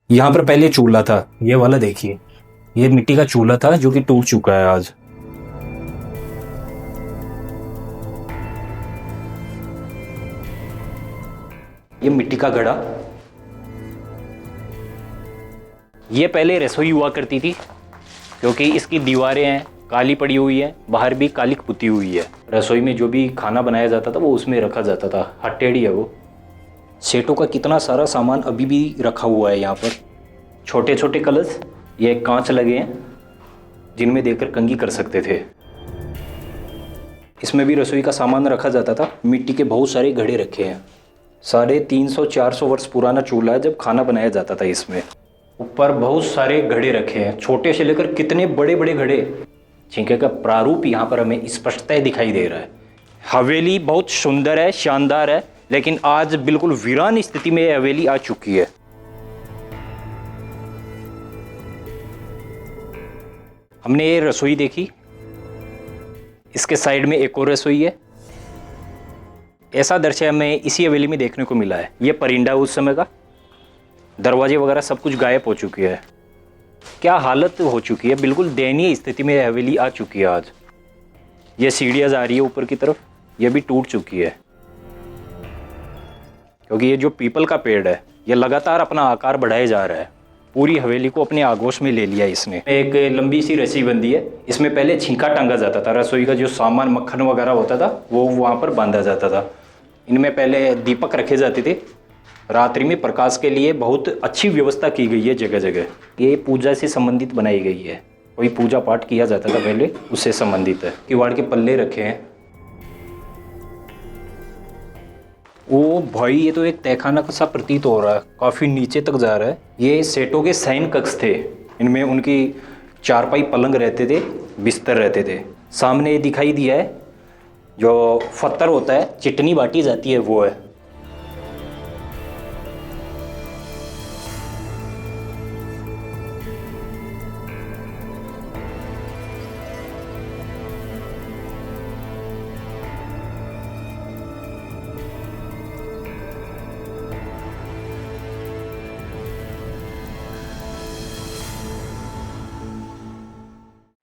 यहाँ पर पहले चूल्हा था, ये वाला देखिए, ये मिट्टी का चूल्हा था जो कि टूट चुका है आज। ये मिट्टी का घड़ा, ये पहले रसोई हुआ करती थी क्योंकि इसकी दीवारें हैं काली पड़ी हुई है, बाहर भी काली पुती हुई है। रसोई में जो भी खाना बनाया जाता था वो उसमें रखा जाता था। हथेड़ी है वो। सेठों का कितना सारा सामान अभी भी रखा हुआ है यहाँ पर। छोटे छोटे कलश, ये कांच लगे हैं जिनमें देखकर कंघी कर सकते थे। इसमें भी रसोई का सामान रखा जाता था। मिट्टी के बहुत सारे घड़े रखे हैं। 350-400 वर्ष पुराना चूल्हा है जब खाना बनाया जाता था इसमें। ऊपर बहुत सारे घड़े रखे हैं, छोटे से लेकर कितने बड़े बड़े घड़े। छिंके का प्रारूप यहाँ पर हमें स्पष्टतः दिखाई दे रहा है। हवेली बहुत सुंदर है, शानदार है, लेकिन आज बिल्कुल वीरान स्थिति में हवेली आ चुकी है। हमने ये रसोई देखी, इसके साइड में एक और रसोई है। ऐसा दृश्य हमें इसी हवेली में देखने को मिला है। ये परिंदा उस समय का, दरवाजे वगैरह सब कुछ गायब हो चुकी है। क्या हालत हो चुकी है, बिल्कुल दयनीय स्थिति में हवेली आ चुकी है आज। ये सीढ़ियाँ जा रही है ऊपर की तरफ, ये भी टूट चुकी है क्योंकि ये जो पीपल का पेड़ है ये लगातार अपना आकार बढ़ाए जा रहा है। पूरी हवेली को अपने आगोश में ले लिया इसने। एक लंबी सी रस्सी बंधी है, इसमें पहले छींका टांगा जाता था। रसोई का जो सामान मक्खन वगैरह होता था वो वहाँ पर बांधा जाता था। इनमें पहले दीपक रखे जाते थे। रात्रि में प्रकाश के लिए बहुत अच्छी व्यवस्था की गई है जगह जगह। ये पूजा से संबंधित बनाई गई है, कोई पूजा पाठ किया जाता था पहले, उससे संबंधित है। किवाड़ के पल्ले रखे हैं। ओ भाई, ये तो एक तहखाना सा प्रतीत हो रहा है, काफ़ी नीचे तक जा रहा है। ये सेठों के शयन कक्ष थे, इनमें उनकी चारपाई पलंग रहते थे, बिस्तर रहते थे। सामने ये दिखाई दिया है जो पत्थर होता है, चिटनी बाटी जाती है, वो है।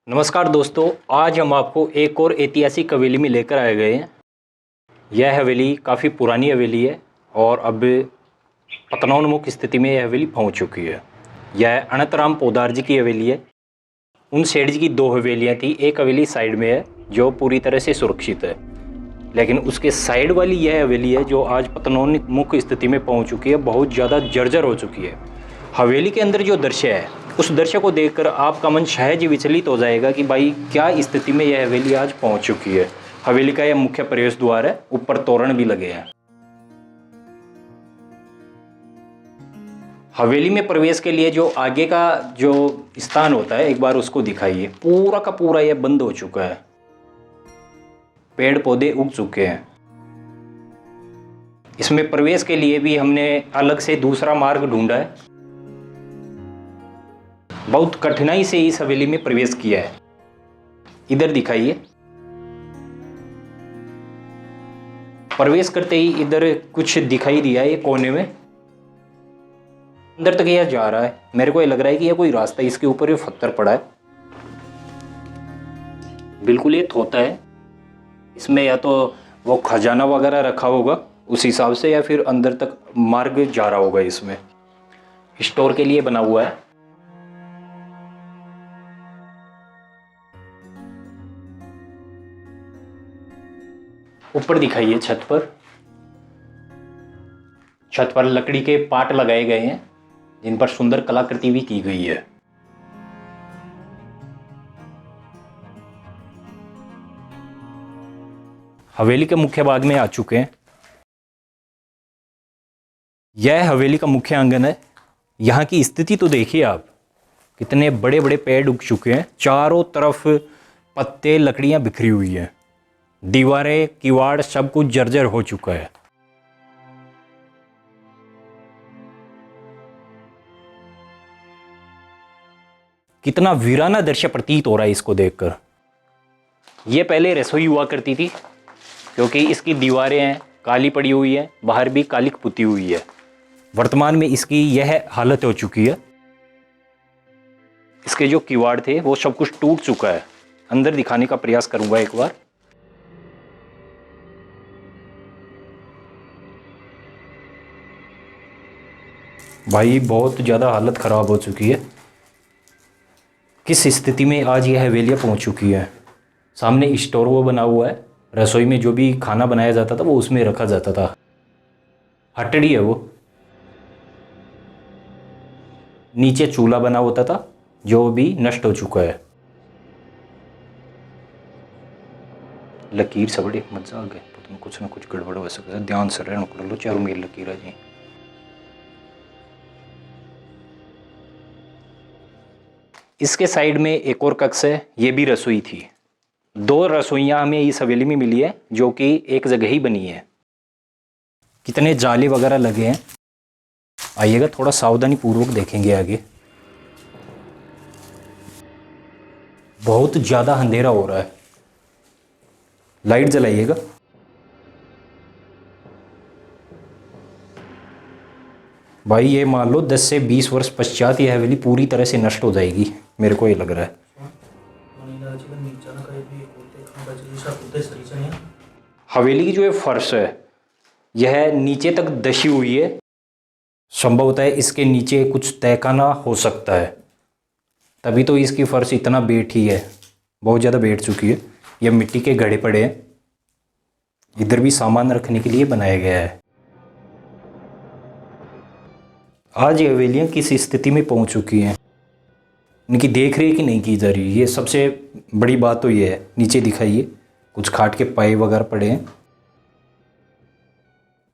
नमस्कार दोस्तों, आज हम आपको एक और ऐतिहासिक हवेली में लेकर आए गए हैं। यह हवेली काफ़ी पुरानी हवेली है और अब पतनोन्मुख स्थिति में यह हवेली पहुंच चुकी है। यह अनंतराम पोदार जी की हवेली है। उन सेठ जी की दो हवेलियां थी, एक हवेली साइड में है जो पूरी तरह से सुरक्षित है, लेकिन उसके साइड वाली यह हवेली है जो आज पतनोन्मुख स्थिति में पहुँच चुकी है, बहुत ज़्यादा जर्जर हो चुकी है। हवेली के अंदर जो दृश्य है उस दृश्य को देखकर आपका मन सहज विचलित हो जाएगा कि भाई क्या स्थिति में यह हवेली आज पहुंच चुकी है। हवेली का यह मुख्य प्रवेश द्वार है, ऊपर तोरण भी लगे हैं। हवेली में प्रवेश के लिए जो आगे का जो स्थान होता है, एक बार उसको दिखाइए। पूरा का पूरा यह बंद हो चुका है, पेड़ पौधे उग चुके हैं। इसमें प्रवेश के लिए भी हमने अलग से दूसरा मार्ग ढूंढा है। बहुत कठिनाई से इस हवेली में प्रवेश किया है। इधर दिखाइए। प्रवेश करते ही इधर कुछ दिखाई दिया है, ये कोने में अंदर तक यह जा रहा है। मेरे को ये लग रहा है कि यह कोई रास्ता, इसके ऊपर ये पत्थर पड़ा है। बिल्कुल ये थोता है। इसमें या तो वो खजाना वगैरह रखा होगा उस हिसाब से, या फिर अंदर तक मार्ग जा रहा होगा। इसमें स्टोर के लिए बना हुआ है। ऊपर दिखाइए। छत पर लकड़ी के पाट लगाए गए हैं जिन पर सुंदर कलाकृति भी की गई है। हवेली के मुख्य भाग में आ चुके हैं। यह हवेली का मुख्य आंगन है। यहाँ की स्थिति तो देखिए आप, कितने बड़े बड़े पेड़ उग चुके हैं। चारों तरफ पत्ते, लकड़ियां बिखरी हुई हैं। दीवारें, किवाड़ सब कुछ जर्जर हो चुका है। कितना वीराना दृश्य प्रतीत हो रहा है इसको देखकर। यह पहले रसोई हुआ करती थी क्योंकि इसकी दीवारें हैं काली पड़ी हुई है, बाहर भी काली पुती हुई है। वर्तमान में इसकी यह हालत हो चुकी है। इसके जो किवाड़ थे वो सब कुछ टूट चुका है। अंदर दिखाने का प्रयास करूंगा एक बार। भाई बहुत ज़्यादा हालत ख़राब हो चुकी है। किस स्थिति में आज यह हवेलियाँ पहुंच चुकी है। सामने स्टोर वो बना हुआ है, रसोई में जो भी खाना बनाया जाता था वो उसमें रखा जाता था। हटड़ी है वो। नीचे चूल्हा बना होता था जो भी नष्ट हो चुका है। लकीर से बड़ी मजा आ गया, पता नहीं कुछ ना कुछ गड़बड़ हो सकता है। ध्यान से रहना पड़ लो, चारों मेरी लकीर है जी। इसके साइड में एक और कक्ष है, ये भी रसोई थी। 2 रसोइयाँ हमें इस हवेली में मिली है जो कि एक जगह ही बनी है। कितने जाले वगैरह लगे हैं, आइएगा थोड़ा सावधानी पूर्वक देखेंगे आगे। बहुत ज़्यादा अंधेरा हो रहा है, लाइट जलाइएगा। भाई ये मान लो 10 से 20 वर्ष पश्चात यह हवेली पूरी तरह से नष्ट हो जाएगी, मेरे को ये लग रहा है। हवेली की जो ये फर्श है यह नीचे तक दशी हुई है। संभवतः इसके नीचे कुछ तहखाना हो सकता है, तभी तो इसकी फर्श इतना बैठी है, बहुत ज़्यादा बैठ चुकी है। यह मिट्टी के घड़े पड़े हैं, इधर भी सामान रखने के लिए बनाया गया है। आज ये हवेलियाँ किस स्थिति में पहुंच चुकी हैं, इनकी देख रेख ही नहीं की जा रही। ये सबसे बड़ी बात तो ये है। नीचे दिखाइए, कुछ खाट के पाए वगैरह पड़े हैं।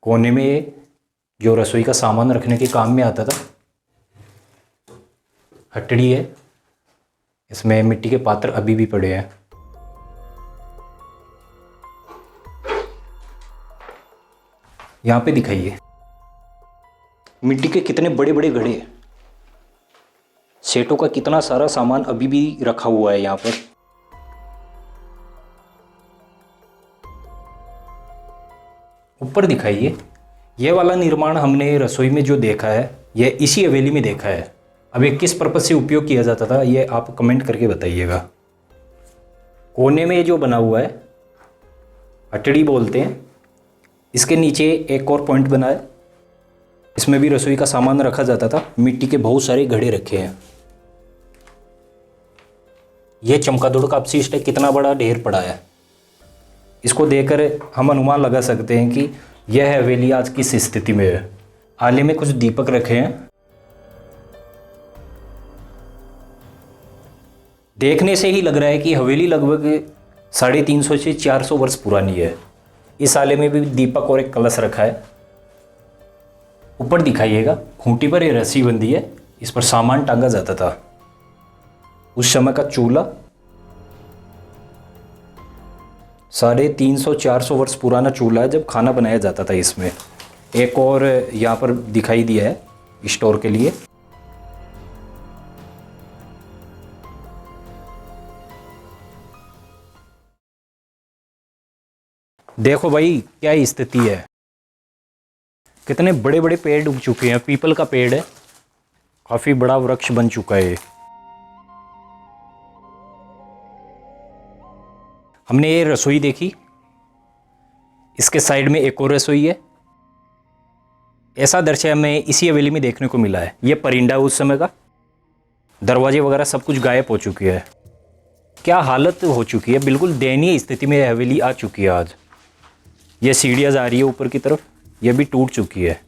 कोने में जो रसोई का सामान रखने के काम में आता था, हटड़ी है, इसमें मिट्टी के पात्र अभी भी पड़े हैं। यहाँ पे दिखाइए, मिट्टी के कितने बड़े बड़े घड़े, सेटों का कितना सारा सामान अभी भी रखा हुआ है यहाँ पर। ऊपर दिखाइए, यह वाला निर्माण हमने रसोई में जो देखा है यह इसी हवेली में देखा है। अब ये किस पर्पज से उपयोग किया जाता था ये आप कमेंट करके बताइएगा। कोने में जो बना हुआ है हटड़ी बोलते हैं, इसके नीचे एक और पॉइंट बना है, इसमें भी रसोई का सामान रखा जाता था। मिट्टी के बहुत सारे घड़े रखे हैं। यह चमकादड़ का अपशिष्ट है, कितना बड़ा ढेर पड़ा है। इसको देखकर हम अनुमान लगा सकते हैं कि यह हवेली आज किस स्थिति में है। आले में कुछ दीपक रखे हैं। देखने से ही लग रहा है कि हवेली लगभग 350 से 400 वर्ष पुरानी है। इस आले में भी दीपक और एक कलश रखा है। ऊपर दिखाइएगा, खूंटी पर ये रस्सी बंधी है, इस पर सामान टांगा जाता था। उस समय का चूल्हा 350-400 वर्ष पुराना चूल्हा है, जब खाना बनाया जाता था इसमें। एक और यहाँ पर दिखाई दिया है स्टोर के लिए। देखो भाई क्या स्थिति है, कितने बड़े बड़े पेड़ उग चुके हैं। पीपल का पेड़ है, काफी बड़ा वृक्ष बन चुका है। हमने ये रसोई देखी, इसके साइड में एक और रसोई है। ऐसा दृश्य हमें इसी हवेली में देखने को मिला है। ये परिंदा उस समय का, दरवाजे वगैरह सब कुछ गायब हो चुकी है। क्या हालत हो चुकी है, बिल्कुल दयनीय स्थिति में हवेली आ चुकी है आज। ये सीढ़ियाँ जा रही है ऊपर की तरफ, ये भी टूट चुकी है,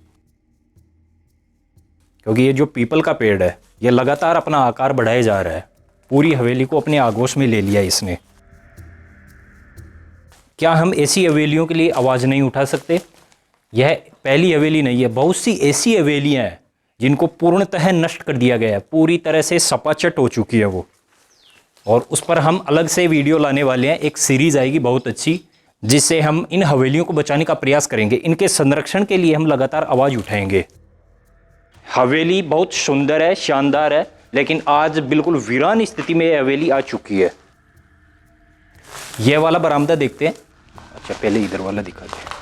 क्योंकि ये जो पीपल का पेड़ है ये लगातार अपना आकार बढ़ाए जा रहा है। पूरी हवेली को अपने आगोश में ले लिया इसने। क्या हम ऐसी हवेलियों के लिए आवाज़ नहीं उठा सकते? यह पहली हवेली नहीं है, बहुत सी ऐसी हवेलियां हैं जिनको पूर्णतः नष्ट कर दिया गया है, पूरी तरह से सपाचट हो चुकी है वो। और उस पर हम अलग से वीडियो लाने वाले हैं, एक सीरीज़ आएगी बहुत अच्छी, जिससे हम इन हवेलियों को बचाने का प्रयास करेंगे। इनके संरक्षण के लिए हम लगातार आवाज़ उठाएंगे। हवेली बहुत सुंदर है, शानदार है, लेकिन आज बिल्कुल वीरान स्थिति में हवेली आ चुकी है। यह वाला बरामदा देखते हैं। अच्छा पहले इधर वाला दिखा दे।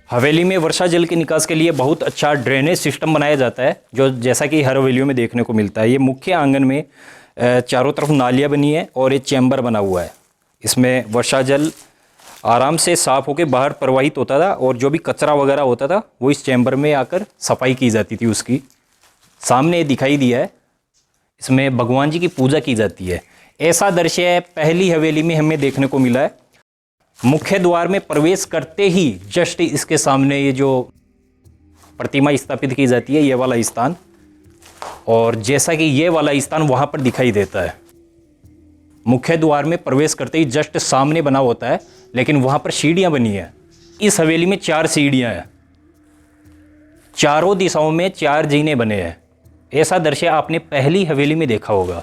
हवेली में वर्षा जल के निकास के लिए बहुत अच्छा ड्रेनेज सिस्टम बनाया जाता है, जो जैसा कि हर हवेलियों में देखने को मिलता है। ये मुख्य आंगन में चारों तरफ नालियाँ बनी है और एक चैम्बर बना हुआ है। इसमें वर्षा जल आराम से साफ़ होकर बाहर प्रवाहित होता था और जो भी कचरा वगैरह होता था वो इस चैम्बर में आकर सफाई की जाती थी उसकी। सामने दिखाई दिया है, इसमें भगवान जी की पूजा की जाती है। ऐसा दृश्य पहली हवेली में हमें देखने को मिला है। मुख्य द्वार में प्रवेश करते ही जस्ट इसके सामने ये जो प्रतिमा स्थापित की जाती है, ये वाला स्थान, और जैसा कि ये वाला स्थान वहाँ पर दिखाई देता है। मुख्य द्वार में प्रवेश करते ही जस्ट सामने बना होता है, लेकिन वहाँ पर सीढ़ियाँ बनी हैं। इस हवेली में 4 सीढ़ियाँ हैं, चारों दिशाओं में 4 जीने बने हैं। ऐसा दृश्य आपने पहली हवेली में देखा होगा।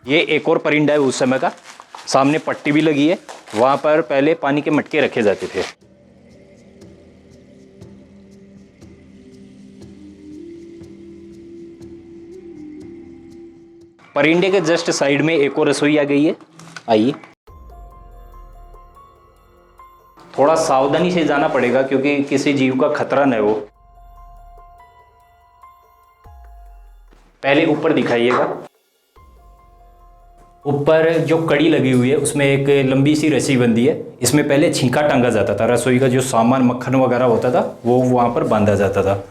ये एक और परिंदा है उस समय का। सामने पट्टी भी लगी है, वहाँ पर पहले पानी के मटके रखे जाते थे। परिंदे के जस्ट साइड में एक और रसोई आ गई है। आइए, थोड़ा सावधानी से जाना पड़ेगा क्योंकि किसी जीव का खतरा न हो। पहले ऊपर दिखाइएगा। ऊपर जो कड़ी लगी हुई है उसमें एक लंबी सी रस्सी बंधी है। इसमें पहले छींका टांगा जाता था, रसोई का जो सामान मक्खन वगैरह होता था वो वहाँ पर बांधा जाता था।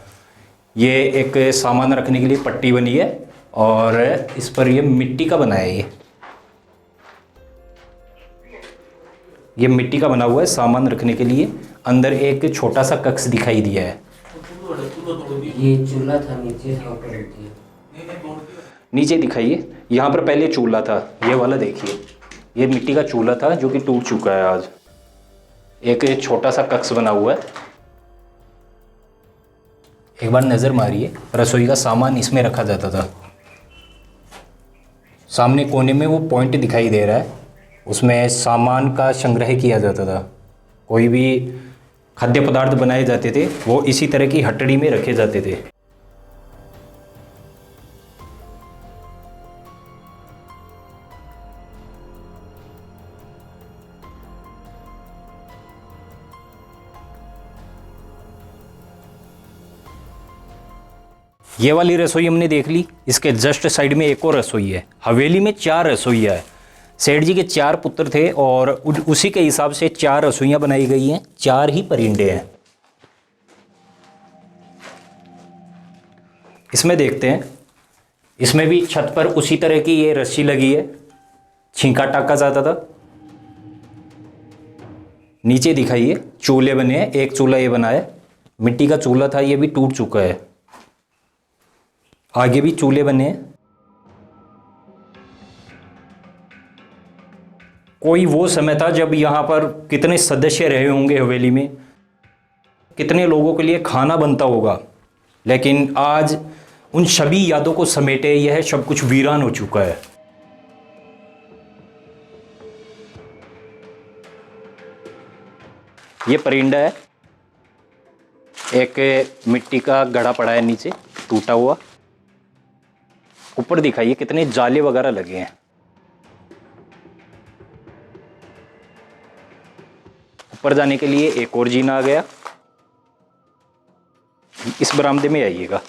ये एक सामान रखने के लिए पट्टी बनी है और इस पर ये मिट्टी का बना है। ये मिट्टी का बना हुआ है सामान रखने के लिए। अंदर एक छोटा सा कक्ष दिखाई दिया है। ये चूल्हा था, नीचे था, नीचे दिखाइए। यहाँ पर पहले चूल्हा था, ये वाला देखिए, ये मिट्टी का चूल्हा था जो कि टूट चुका है आज। एक छोटा सा कक्ष बना हुआ है। एक बार नज़र मारिए, रसोई का सामान इसमें रखा जाता था। सामने कोने में वो पॉइंट दिखाई दे रहा है, उसमें सामान का संग्रह किया जाता था। कोई भी खाद्य पदार्थ बनाए जाते थे वो इसी तरह की हटड़ी में रखे जाते थे। ये वाली रसोई हमने देख ली। इसके जस्ट साइड में एक और रसोई है। हवेली में 4 रसोइयाँ है। सेठ जी के 4 पुत्र थे और उसी के हिसाब से 4 रसोइयाँ बनाई गई हैं। 4 ही परिंदे हैं। इसमें देखते हैं, इसमें भी छत पर उसी तरह की ये रस्सी लगी है, छींका टाका जाता था। नीचे दिखाइए, चूल्हे बने हैं। एक चूल्हा ये बना है, मिट्टी का चूल्हा था, ये भी टूट चुका है। आगे भी चूल्हे बने हैं। कोई वो समय था जब यहाँ पर कितने सदस्य रहे होंगे हवेली में, कितने लोगों के लिए खाना बनता होगा, लेकिन आज उन सभी यादों को समेटे यह सब कुछ वीरान हो चुका है। ये परिंदा है, एक मिट्टी का घड़ा पड़ा है नीचे टूटा हुआ। ऊपर दिखाइए कितने जाले वगैरह लगे हैं। ऊपर जाने के लिए एक और जीना आ गया। इस बरामदे में आइएगा।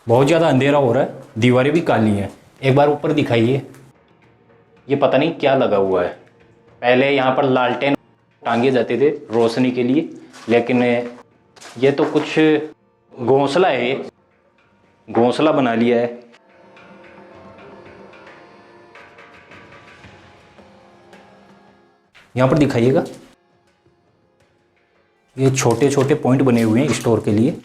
बहुत ज़्यादा अंधेरा हो रहा है, दीवारें भी काली हैं। एक बार ऊपर दिखाइए। ये पता नहीं क्या लगा हुआ है। पहले यहाँ पर लालटेन टांगे जाते थे रोशनी के लिए, लेकिन ये तो कुछ घोंसला है, घोंसला बना लिया है। यहाँ पर दिखाइएगा, ये छोटे छोटे पॉइंट बने हुए हैं स्टोर के लिए।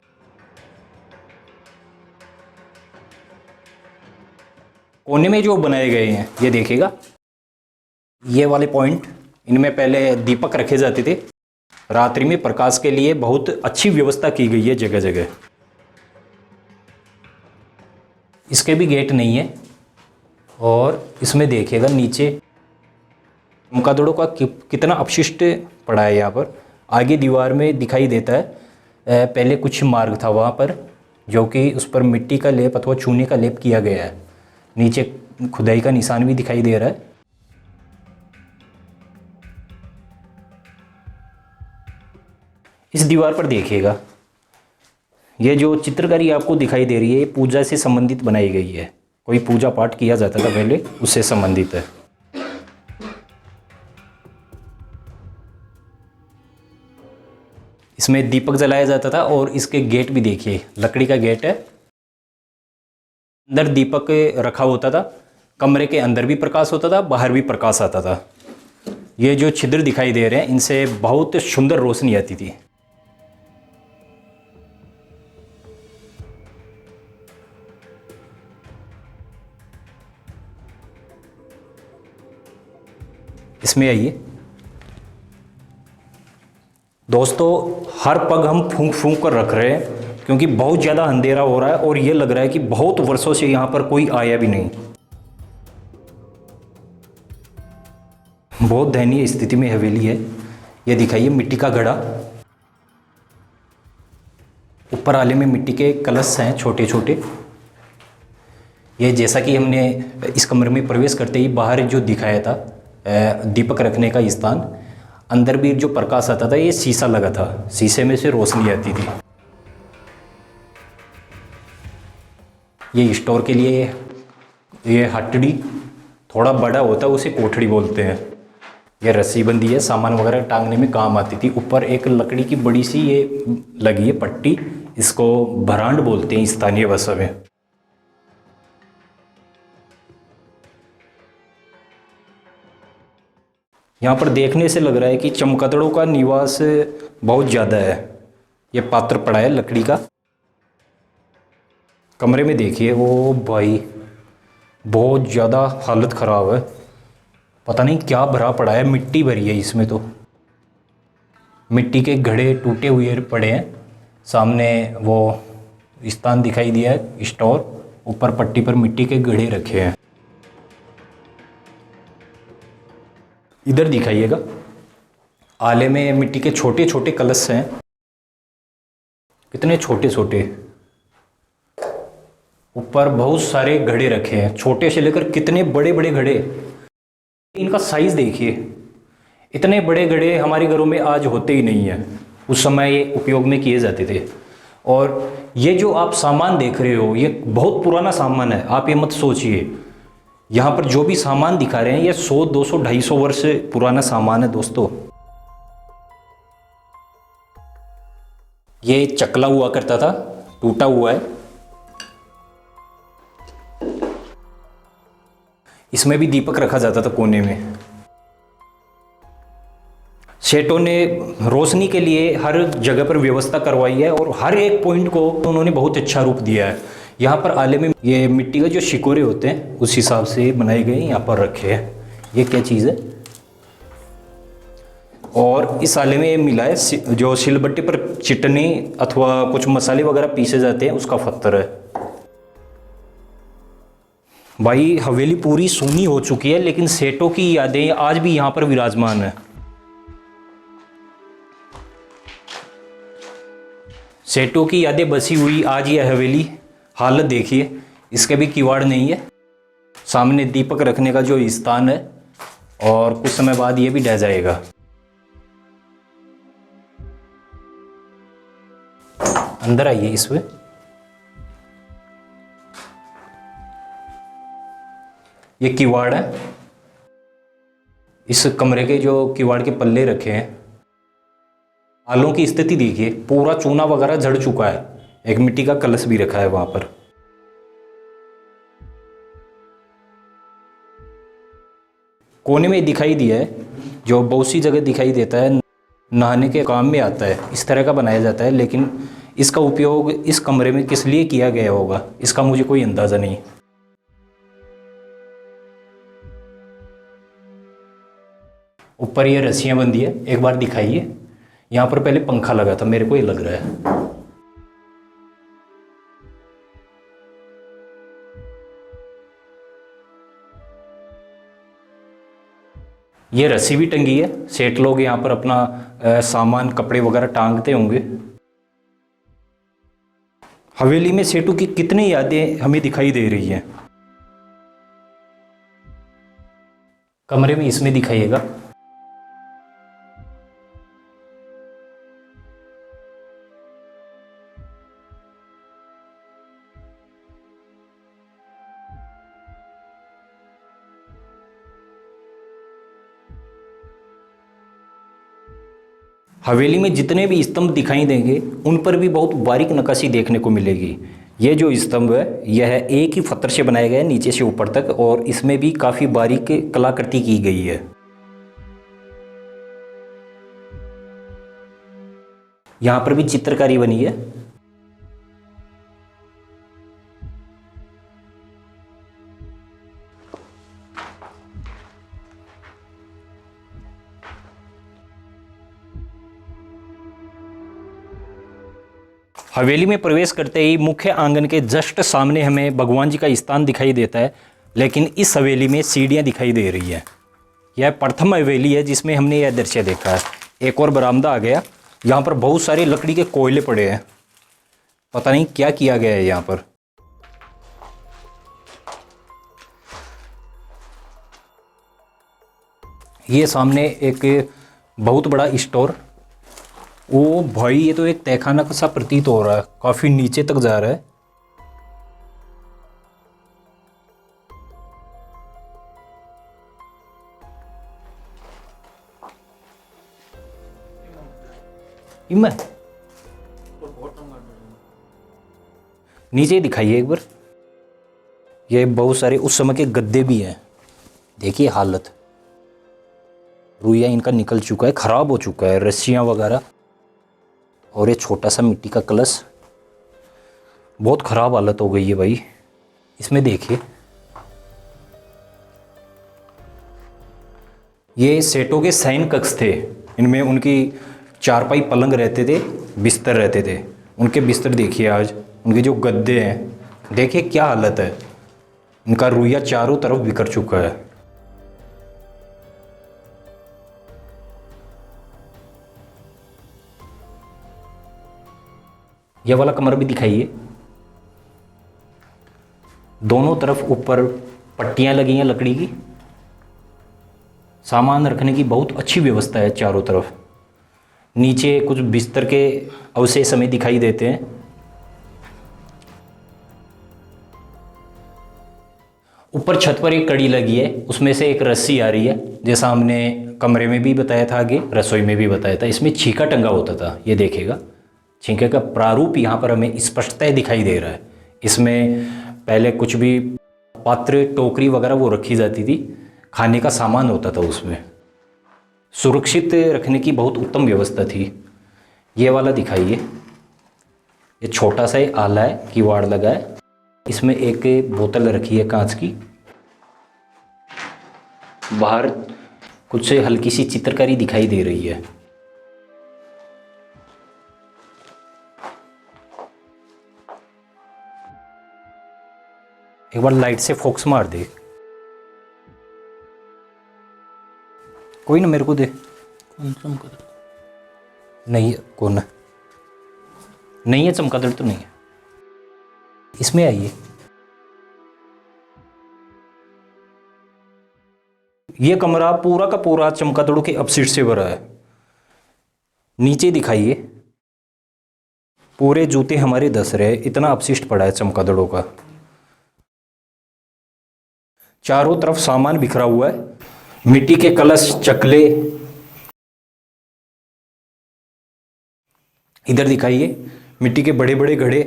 कोने में जो बनाए गए हैं ये देखिएगा, ये वाले पॉइंट, इनमें पहले दीपक रखे जाते थे। रात्रि में प्रकाश के लिए बहुत अच्छी व्यवस्था की गई है जगह जगह। इसके भी गेट नहीं है। और इसमें देखिएगा नीचे मुकादड़ों का कितना अपशिष्ट पड़ा है यहाँ पर। आगे दीवार में दिखाई देता है, पहले कुछ मार्ग था वहाँ पर, जो कि उस पर मिट्टी का लेप अथवा चूने का लेप किया गया है। नीचे खुदाई का निशान भी दिखाई दे रहा है। इस दीवार पर देखिएगा, ये जो चित्रकारी आपको दिखाई दे रही है ये पूजा से संबंधित बनाई गई है। कोई पूजा पाठ किया जाता था पहले, उससे संबंधित है। इसमें दीपक जलाया जाता था और इसके गेट भी देखिए, लकड़ी का गेट है। अंदर दीपक रखा होता था, कमरे के अंदर भी प्रकाश होता था, बाहर भी प्रकाश आता था। ये जो छिद्र दिखाई दे रहे हैं इनसे बहुत सुंदर रोशनी आती थी। इसमें आइए दोस्तों, हर पग हम फूंक फूंक कर रख रहे हैं क्योंकि बहुत ज़्यादा अंधेरा हो रहा है और ये लग रहा है कि बहुत वर्षों से यहाँ पर कोई आया भी नहीं। बहुत दयनीय स्थिति में हवेली है। ये दिखाइए मिट्टी का घड़ा, ऊपर आले में मिट्टी के कलश हैं छोटे छोटे। ये जैसा कि हमने इस कमरे में प्रवेश करते ही बाहर जो दिखाया था दीपक रखने का स्थान, अंदर भी जो प्रकाश आता था ये शीशा लगा था, शीशे में से रोशनी आती थी। ये स्टोर के लिए ये हटड़ी थोड़ा बड़ा होता है, उसे कोठड़ी बोलते हैं। ये रस्सी बंदी है, सामान वगैरह टांगने में काम आती थी। ऊपर एक लकड़ी की बड़ी सी ये लगी है पट्टी, इसको भरांड बोलते हैं स्थानीय भाषा में। यहाँ पर देखने से लग रहा है कि चमगादड़ों का निवास बहुत ज़्यादा है। ये पात्र पड़ा है लकड़ी का। कमरे में देखिए, वो भाई बहुत ज़्यादा हालत ख़राब है, पता नहीं क्या भरा पड़ा है, मिट्टी भरी है इसमें। तो मिट्टी के घड़े टूटे हुए पड़े हैं। सामने वो स्थान दिखाई दिया है स्टोर, ऊपर पट्टी पर मिट्टी के घड़े रखे हैं। इधर दिखाइएगा, आले में मिट्टी के छोटे छोटे कलश हैं, कितने छोटे छोटे। ऊपर बहुत सारे घड़े रखे हैं, छोटे से लेकर कितने बड़े बड़े घड़े। इनका साइज देखिए, इतने बड़े घड़े हमारे घरों में आज होते ही नहीं हैं, उस समय ये उपयोग में किए जाते थे। और ये जो आप सामान देख रहे हो ये बहुत पुराना सामान है, आप ये मत सोचिए। यहाँ पर जो भी सामान दिखा रहे हैं ये 100, 200, 250 वर्ष पुराना सामान है दोस्तों। ये चकला हुआ करता था, टूटा हुआ है। इसमें भी दीपक रखा जाता था कोने में। सेठों ने रोशनी के लिए हर जगह पर व्यवस्था करवाई है और हर एक पॉइंट को उन्होंने बहुत अच्छा रूप दिया है। यहाँ पर आले में ये मिट्टी के जो शिकोरे होते हैं उस हिसाब से बनाए गए यहाँ पर रखे हैं। ये क्या चीज़ है? और इस आले में ये मिला है जो सिलबट्टे पर चटनी अथवा कुछ मसाले वगैरह पीसे जाते हैं, उसका पत्थर है। भाई हवेली पूरी सूनी हो चुकी है लेकिन सेठों की यादें आज भी यहाँ पर विराजमान है। सेठों की यादें बसी हुई आज ये हवेली। हालत देखिए, इसके भी किवाड़ नहीं है। सामने दीपक रखने का जो स्थान है और कुछ समय बाद ये भी ढह जाएगा। अंदर आइए इसमें। ये किवाड़ है। इस कमरे के जो किवाड़ के पल्ले रखे हैं, आलों की स्थिति देखिए, पूरा चूना वगैरह झड़ चुका है। एक मिट्टी का कलश भी रखा है वहां पर। कोने में दिखाई दिया है, जो बहुत सी जगह दिखाई देता है, नहाने के काम में आता है, इस तरह का बनाया जाता है। लेकिन इसका उपयोग इस कमरे में किस लिए किया गया होगा इसका मुझे कोई अंदाजा नहीं। ऊपर ये रस्सियां बंधी है, एक बार दिखाइए। यहाँ पर पहले पंखा लगा था, मेरे को ये लग रहा है। ये रस्सी भी टंगी है, सेठ लोग यहाँ पर अपना सामान कपड़े वगैरह टांगते होंगे। हवेली में सेठू की कितनी यादें हमें दिखाई दे रही हैं। कमरे में इसमें दिखाइएगा। हवेली में जितने भी स्तंभ दिखाई देंगे उन पर भी बहुत बारीक नक्काशी देखने को मिलेगी। ये जो स्तंभ है यह एक ही पत्थर से बनाया गया है नीचे से ऊपर तक, और इसमें भी काफ़ी बारीक कलाकृति की गई है। यहाँ पर भी चित्रकारी बनी है। हवेली में प्रवेश करते ही मुख्य आंगन के जस्ट सामने हमें भगवान जी का स्थान दिखाई देता है, लेकिन इस हवेली में सीढ़ियां दिखाई दे रही है। यह प्रथम हवेली है जिसमें हमने यह दृश्य देखा है। एक और बरामदा आ गया। यहाँ पर बहुत सारे लकड़ी के कोयले पड़े हैं, पता नहीं क्या किया गया है यहाँ पर। ये सामने एक बहुत बड़ा स्टोर। ओ भाई, ये तो एक तहखाना सा प्रतीत हो रहा है, काफी नीचे तक जा रहा है। इमन नीचे दिखाइए एक बार। ये बहुत सारे उस समय के गद्दे भी हैं, देखिए हालत। रुइया इनका निकल चुका है, खराब हो चुका है, रस्सियां वगैरह। और ये छोटा सा मिट्टी का कलश, बहुत ख़राब हालत हो गई है भाई। इसमें देखिए, ये सेठों के शयन कक्ष थे। इनमें उनकी चारपाई पलंग रहते थे, बिस्तर रहते थे। उनके बिस्तर देखिए आज, उनके जो गद्दे हैं देखिए क्या हालत है। उनका रुइया चारों तरफ बिखर चुका है। यह वाला कमरा भी दिखाइए। दोनों तरफ ऊपर पट्टियां लगी हैं लकड़ी की। सामान रखने की बहुत अच्छी व्यवस्था है चारों तरफ। नीचे कुछ बिस्तर के अवशेष हमें दिखाई देते हैं। ऊपर छत पर एक कड़ी लगी है, उसमें से एक रस्सी आ रही है, जैसा हमने कमरे में भी बताया था, आगे रसोई में भी बताया था। इसमें छींका टंगा होता था, ये देखिएगा। छींके का प्रारूप यहाँ पर हमें स्पष्टतः दिखाई दे रहा है। इसमें पहले कुछ भी पात्र, टोकरी वगैरह वो रखी जाती थी, खाने का सामान होता था उसमें। सुरक्षित रखने की बहुत उत्तम व्यवस्था थी। ये वाला दिखाइए। ये छोटा सा ही आला है, किवाड़ लगा है। इसमें एक बोतल रखी है कांच की। बाहर कुछ हल्की सी चित्रकारी दिखाई दे रही है। एक बार लाइट से फोकस मार दे। कोई ना, मेरे को दे। कौन चमगादड़? नहीं है, कौन है? नहीं है, चमगादड़ तो नहीं है। इसमें आइए। यह कमरा पूरा का पूरा चमगादड़ों के अपशिष्ट से भरा है। नीचे दिखाइए। पूरे जूते हमारे धस रहे, इतना अपशिष्ट पड़ा है चमगादड़ों का। चारों तरफ सामान बिखरा हुआ है, मिट्टी के कलश, चकले। इधर दिखाइए, मिट्टी के बड़े बड़े घड़े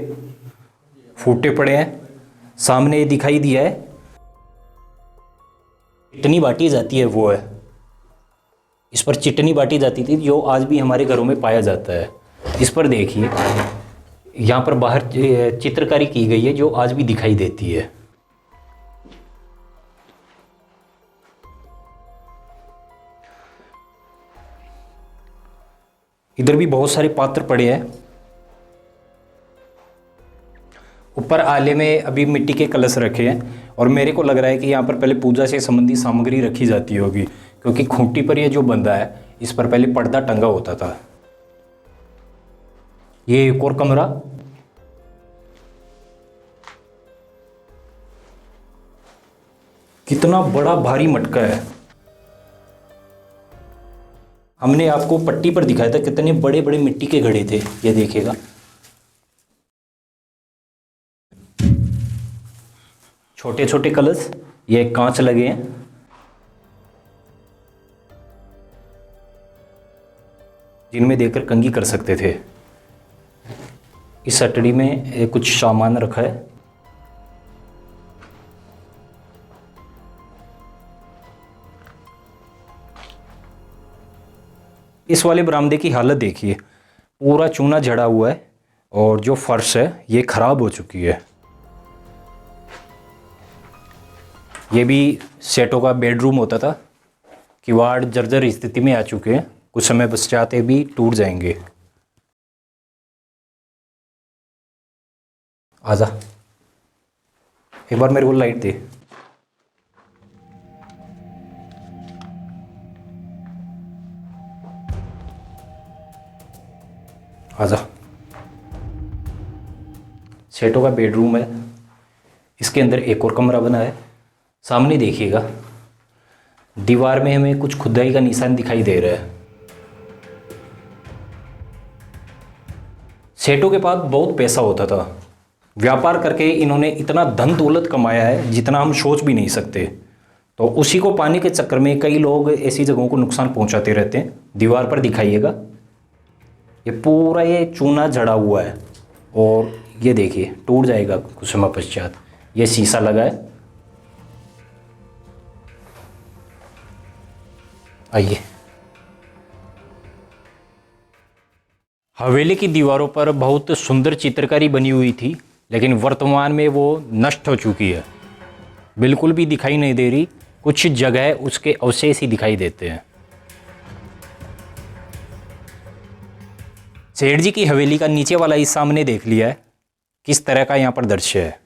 फूटे पड़े हैं। सामने ये दिखाई दिया है, चिटनी बाटी जाती है, वो है। इस पर चिटनी बाटी जाती थी, जो आज भी हमारे घरों में पाया जाता है। इस पर देखिए, यहाँ पर बाहर चित्रकारी की गई है, जो आज भी दिखाई देती है। इधर भी बहुत सारे पात्र पड़े हैं। ऊपर आले में अभी मिट्टी के कलश रखे हैं, और मेरे को लग रहा है कि यहाँ पर पहले पूजा से संबंधित सामग्री रखी जाती होगी, क्योंकि खूंटी पर ये जो बंधा है, इस पर पहले पर्दा टंगा होता था। ये एक और कमरा, कितना बड़ा भारी मटका है। हमने आपको पट्टी पर दिखाया था कितने बड़े बड़े मिट्टी के घड़े थे, ये देखिएगा। छोटे छोटे कलश, ये कांच लगे हैं। जिनमें देकर कंघी कर सकते थे। इस सटड़ी में कुछ सामान रखा है। इस वाले बरामदे की हालत देखिए, पूरा चूना झड़ा हुआ है और जो फर्श है ये खराब हो चुकी है। ये भी सेठों का बेडरूम होता था। किवाड़ जर्जर स्थिति में आ चुके हैं, कुछ समय पश्चात भी टूट जाएंगे। आजा, एक बार मेरे को लाइट दे। आजा। सेठों का बेडरूम है। इसके अंदर एक और कमरा बना है। सामने देखिएगा, दीवार में हमें कुछ खुदाई का निशान दिखाई दे रहा है। सेठों के पास बहुत पैसा होता था। व्यापार करके इन्होंने इतना धन दौलत कमाया है जितना हम सोच भी नहीं सकते। तो उसी को पाने के चक्कर में कई लोग ऐसी जगहों को नुकसान पहुंचाते रहते हैं। दीवार पर दिखाइएगा, ये पूरा ये चूना झड़ा हुआ है और ये देखिए टूट जाएगा कुछ समय पश्चात। ये शीशा लगा है। आइए, हवेली की दीवारों पर बहुत सुंदर चित्रकारी बनी हुई थी, लेकिन वर्तमान में वो नष्ट हो चुकी है। बिल्कुल भी दिखाई नहीं दे रही। कुछ जगह उसके अवशेष ही दिखाई देते हैं। सेठ जी की हवेली का नीचे वाला हिस्सा हमने देख लिया है, किस तरह का यहाँ पर दृश्य है।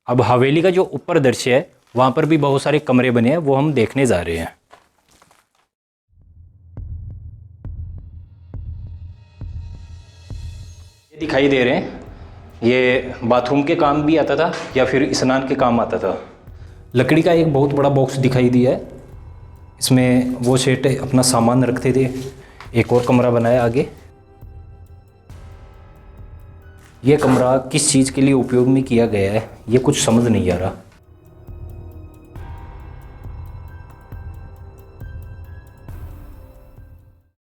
अब हवेली का जो ऊपर दृश्य है, वहाँ पर भी बहुत सारे कमरे बने हैं, वो हम देखने जा रहे हैं। ये दिखाई दे रहे हैं, ये बाथरूम के काम भी आता था या फिर स्नान के काम आता था। लकड़ी का एक बहुत बड़ा बॉक्स दिखाई दिया है। इसमें वो सेठ अपना सामान रखते थे। एक और कमरा बनाया आगे। ये कमरा किस चीज़ के लिए उपयोग में किया गया है ये कुछ समझ नहीं आ रहा।